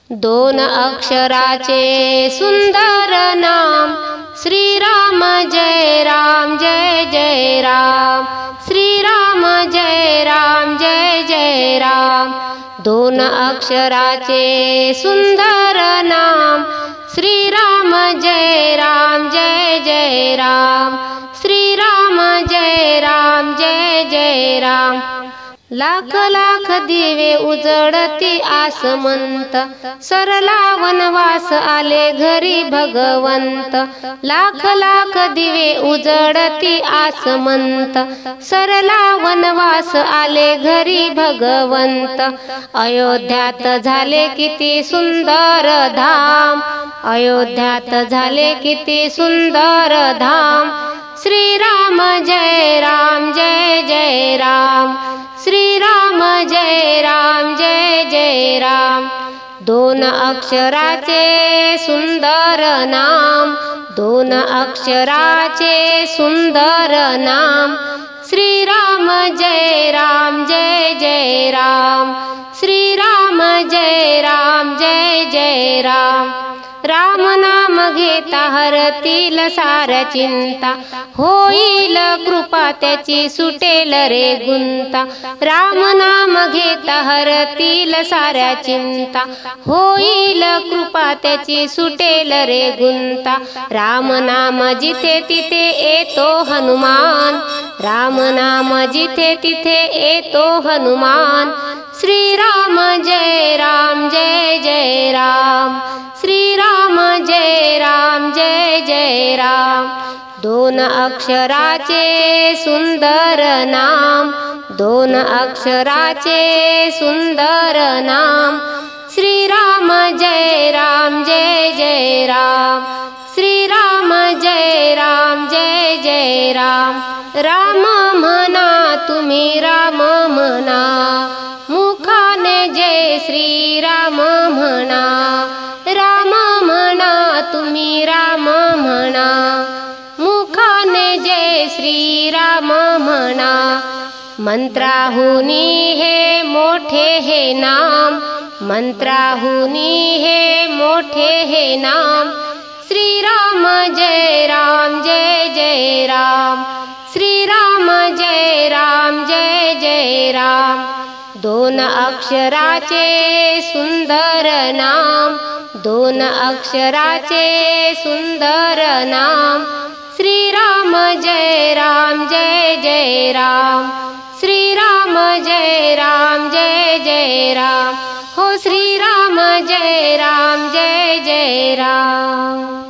दोन अक्षराचे सुंदर नाम श्रीराम जय राम जय जय राम, श्रीराम जय राम जय जय राम। दोन अक्षराचे सुंदर नाम श्रीराम जय राम जय जय राम, श्रीराम जय राम जय जय राम। लाख लाख दिवे उजळती आसमंत, सरला वनवास आले घरी भगवंत। लाख लाख दिवे उजळती आसमंत, सरला वनवास आले घरी भगवंत। अयोध्यात झाले किती सुंदर धाम, अयोध्यात झाले किती सुंदर धाम। श्रीराम जय राम जय जय राम, श्रीराम जय राम जय जय राम। दोन अक्षराचे सुंदर नाम, दोन अक्षराचे सुंदर नाम। श्रीराम जय राम जय जय राम, श्रीराम जय राम जय जय राम। राम नाम घेता हरतील साऱ्या चिंता, होईल कृपा त्याची सुटेल रे गुंता। राम नाम घेता हरतील साऱ्या चिंता, होईल कृपा त्याची सुटेल रे गुंता। राम नाम जिथे तिथे येतो हनुमान, राम नाम जिथे तिथे येतो हनुमान। श्रीराम जय राम जय जय राम, श्रीराम जय राम जय जय राम। दोन अक्षराचे सुंदर नाम, दोन अक्षराचे सुंदर नाम। श्रीराम जय राम जय जय राम, श्रीराम जय राम जय जय राम। राम म्हणा तुम्ही राम म्हणा, मुखाने जय श्रीराम म्हणा। राम म्हणा तुम्ही राम म्हणा, मुखाने जय श्रीराम म्हणा। मंत्राहुनी हे मोठे हे नाम, मंत्राहुनी हे मोठे हे नाम। श्रीराम जय राम जय जय राम, श्रीराम जय राम जय जय राम। दोन अक्षराचे सुंदर नाम, दोन अक्षराचे सुंदर नाम। श्रीराम जय राम जय जय राम, श्रीराम जय राम जय जय राम। हो श्रीराम जय राम जय जय राम।